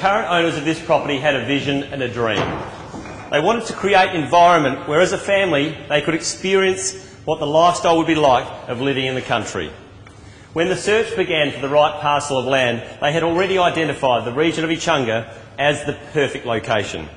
current owners of this property had a vision and a dream. They wanted to create an environment where as a family they could experience what the lifestyle would be like of living in the country. When the search began for the right parcel of land, they had already identified the region of Echunga as the perfect location.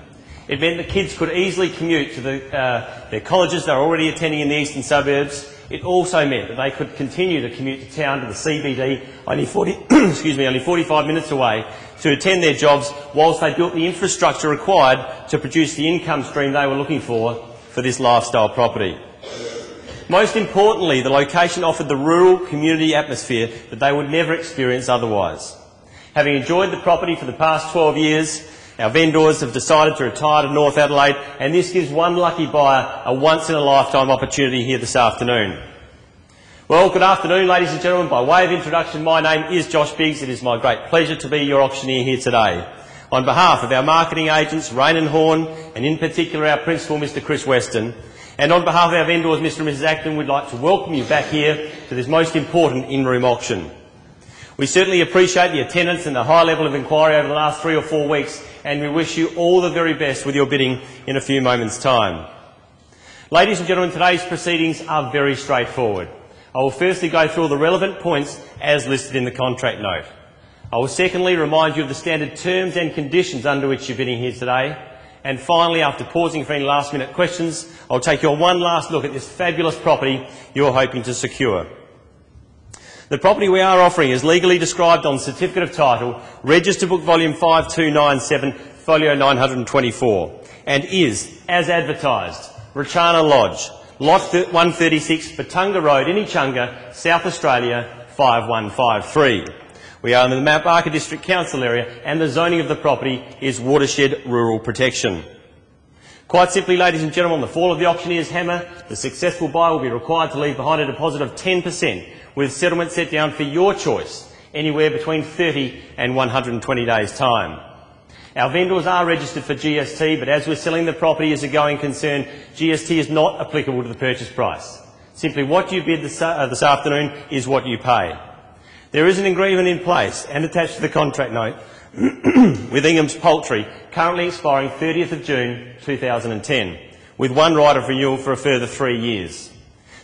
It meant that kids could easily commute to their colleges they were already attending in the eastern suburbs. It also meant that they could continue to commute to town to the CBD, only 45 minutes away, to attend their jobs whilst they built the infrastructure required to produce the income stream they were looking for this lifestyle property. Most importantly, the location offered the rural community atmosphere that they would never experience otherwise. Having enjoyed the property for the past 12 years, our vendors have decided to retire to North Adelaide, and this gives one lucky buyer a once-in-a-lifetime opportunity here this afternoon. Well, good afternoon, ladies and gentlemen. By way of introduction, my name is Josh Biggs. It is my great pleasure to be your auctioneer here today. On behalf of our marketing agents, Rain and Horn, and in particular our principal, Mr Chris Weston, and on behalf of our vendors, Mr and Mrs Acton, we'd like to welcome you back here to this most important in-room auction. We certainly appreciate the attendance and the high level of inquiry over the last 3 or 4 weeks, and we wish you all the very best with your bidding in a few moments' time. Ladies and gentlemen, today's proceedings are very straightforward. I will firstly go through all the relevant points as listed in the contract note. I will secondly remind you of the standard terms and conditions under which you're bidding here today. And finally, after pausing for any last-minute questions, I'll take you on one last look at this fabulous property you're hoping to secure. The property we are offering is legally described on Certificate of Title, Register Book Volume 5297, Folio 924, and is, as advertised, Rachana Lodge, Lot 136, Batunga Road in Echunga, South Australia, 5153. We are in the Mount Barker District Council area, and the zoning of the property is Watershed Rural Protection. Quite simply, ladies and gentlemen, on the fall of the auctioneer's hammer, the successful buyer will be required to leave behind a deposit of 10%, with settlement set down for your choice, anywhere between 30 and 120 days' time. Our vendors are registered for GST, but as we're selling the property as a going concern, GST is not applicable to the purchase price. Simply what you bid this afternoon is what you pay. There is an agreement in place and attached to the contract note with Ingham's Poultry, currently expiring 30th of June 2010, with one right of renewal for a further 3 years.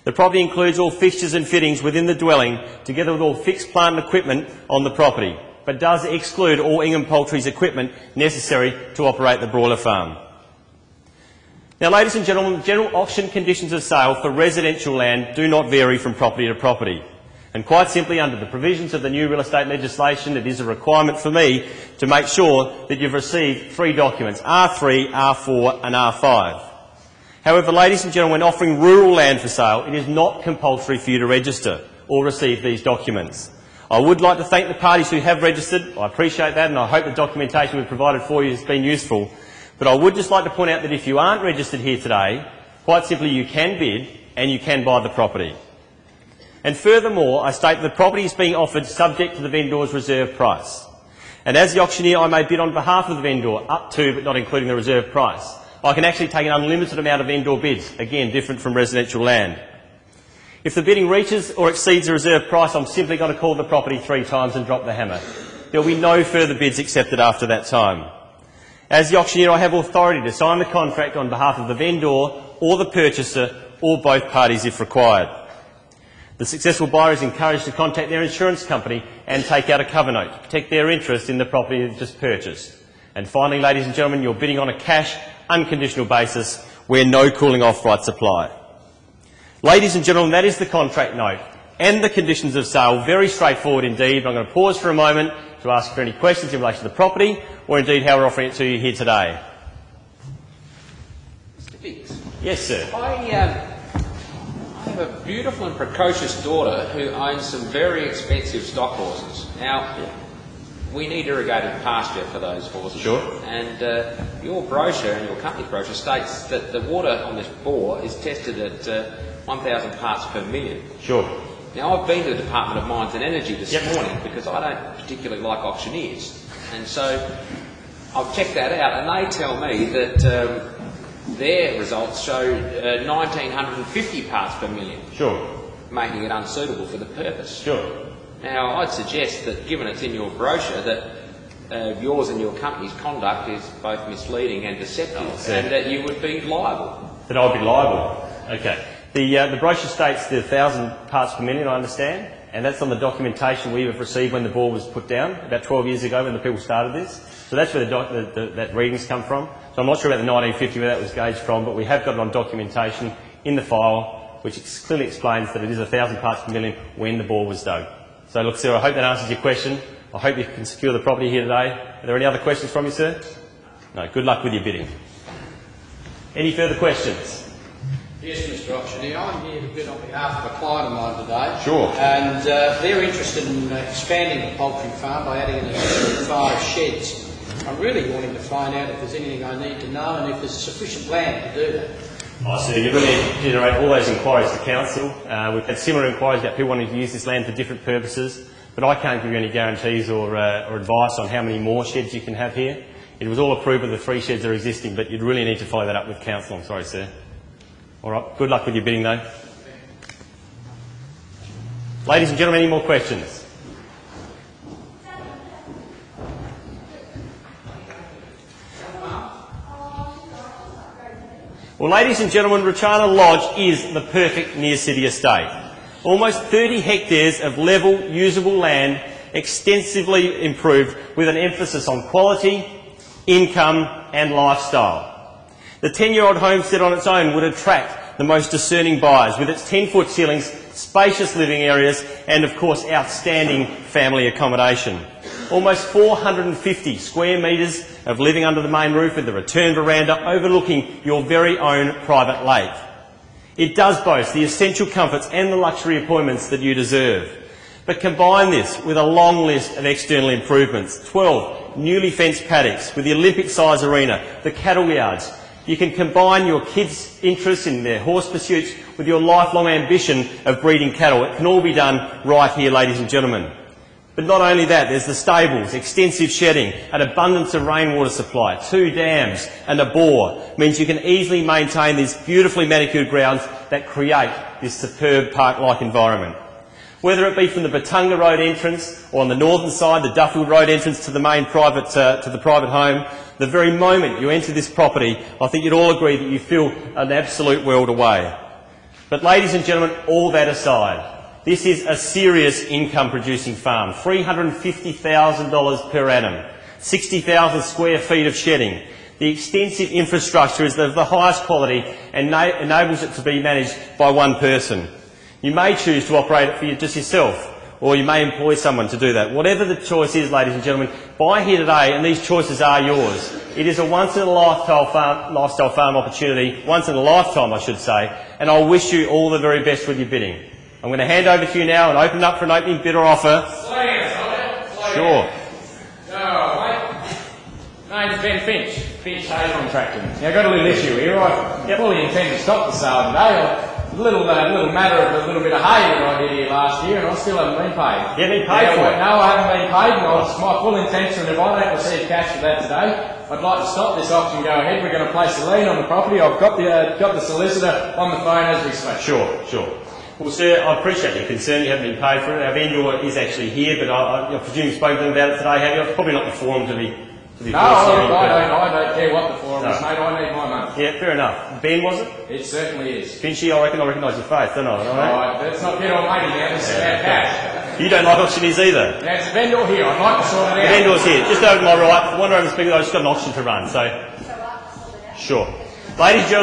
The property includes all fixtures and fittings within the dwelling, together with all fixed plant and equipment on the property, but does exclude all Ingham Poultry's equipment necessary to operate the broiler farm. Now, ladies and gentlemen, general auction conditions of sale for residential land do not vary from property to property. And quite simply, under the provisions of the new real estate legislation, it is a requirement for me to make sure that you've received 3 documents, R3, R4 and R5. However, ladies and gentlemen, when offering rural land for sale, it is not compulsory for you to register or receive these documents. I would like to thank the parties who have registered. I appreciate that, and I hope the documentation we've provided for you has been useful. But I would just like to point out that if you aren't registered here today, quite simply you can bid and you can buy the property. And furthermore, I state that the property is being offered subject to the vendor's reserve price. And as the auctioneer, I may bid on behalf of the vendor up to, but not including the reserve price. I can actually take an unlimited amount of vendor bids, again different from residential land. If the bidding reaches or exceeds the reserve price, I'm simply going to call the property 3 times and drop the hammer. There will be no further bids accepted after that time. As the auctioneer, I have authority to sign the contract on behalf of the vendor or the purchaser or both parties if required. The successful buyer is encouraged to contact their insurance company and take out a cover note to protect their interest in the property they've just purchased. And finally, ladies and gentlemen, you're bidding on a cash, unconditional basis where no cooling off rights apply. Ladies and gentlemen, that is the contract note and the conditions of sale. Very straightforward indeed. I'm going to pause for a moment to ask for any questions in relation to the property or indeed how we're offering it to you here today. Mr Biggs. Yes, sir. I have a beautiful and precocious daughter who owns some very expensive stock horses. Now, we need irrigated pasture for those horses. Sure. And your brochure and your company brochure states that the water on this bore is tested at 1,000 parts per million. Sure. Now, I've been to the Department of Mines and Energy this morning because I don't particularly like auctioneers. And so I've checked that out, and they tell me that their results show 1,950 parts per million. Sure. Making it unsuitable for the purpose. Sure. Now, I'd suggest that, given it's in your brochure, that yours and your company's conduct is both misleading and deceptive, and that you would be liable. That I would be liable. Okay. The brochure states the 1,000 parts per million, I understand, and that's on the documentation we have received when the bore was put down about 12 years ago when the people started this. So that's where that readings come from. So I'm not sure about the 1950 where that was gauged from, but we have got it on documentation in the file, which clearly explains that it is 1,000 parts per million when the bore was dug. So look, sir, I hope that answers your question. I hope you can secure the property here today. Are there any other questions from you, sir? No. Good luck with your bidding. Any further questions? Yes, Mr. Auctioneer, I'm here to bid on behalf of a client of mine today. Sure. And they're interested in expanding the poultry farm by adding an additional 5 sheds. I'm really wanting to find out if there's anything I need to know and if there's sufficient land to do that. Oh, so you really need to generate all those inquiries to council. We've had similar inquiries about people wanting to use this land for different purposes, but I can't give you any guarantees or advice on how many more sheds you can have here. It was all approved with the 3 sheds that are existing, but you'd really need to follow that up with council. I'm sorry, sir. All right, good luck with your bidding though. Ladies and gentlemen, any more questions? Well, ladies and gentlemen, Rachana Lodge is the perfect near-city estate. Almost 30 hectares of level, usable land, extensively improved with an emphasis on quality, income and lifestyle. The 10-year-old homestead on its own would attract the most discerning buyers with its 10-foot ceilings, spacious living areas and, of course, outstanding family accommodation. Almost 450 square metres of living under the main roof with the return veranda overlooking your very own private lake. It does boast the essential comforts and the luxury appointments that you deserve. But combine this with a long list of external improvements. 12 newly fenced paddocks with the Olympic-size arena, the cattle yards. You can combine your kids' interests in their horse pursuits with your lifelong ambition of breeding cattle. It can all be done right here, ladies and gentlemen. But not only that, there's the stables, extensive shedding, an abundance of rainwater supply, 2 dams and a bore means you can easily maintain these beautifully manicured grounds that create this superb park-like environment. Whether it be from the Batunga Road entrance or on the northern side, the Duffield Road entrance to the main private home, the very moment you enter this property, I think you'd all agree that you feel an absolute world away. But ladies and gentlemen, all that aside, this is a serious income-producing farm. $350,000 per annum, 60,000 square feet of shedding. The extensive infrastructure is of the highest quality and enables it to be managed by one person. You may choose to operate it for just yourself, or you may employ someone to do that. Whatever the choice is, ladies and gentlemen, buy here today and these choices are yours. It is a once-in-a-lifetime farm opportunity, once in a lifetime I should say, and I wish you all the very best with your bidding. I'm going to hand over to you now and open up for an opening bid or offer. Sure. Name's Ben Finch, Finch Hay Contracting. Now I've got a little issue here. I fully intend to stop the sale today. A little matter of a little bit of hay that I did here last year and I still haven't been paid. You haven't been paid for it? No, I haven't been paid and it's my full intention if I don't receive cash for that today, I'd like to stop this auction and go ahead. We're going to place a lien on the property. I've got the solicitor on the phone as we speak. Sure. Well, sir, I appreciate your concern. You haven't been paid for it. Our vendor is actually here, but I presume you've spoken to them about it today, have you? It's probably not the forum to be No, I don't care what the forum is, mate. I need my money. Yeah, fair enough. Ben, was it? It certainly is. Finchy, I recognise your face, don't I? Alright, let's not get on matey now. This is about cash. You don't like auctioneers either. Now, it's a vendor here. I'd like to sort it out. The vendor's here. Just over to my right. Wander over and speak. I've just got an auction to run, so... Sure. Ladies and gentlemen,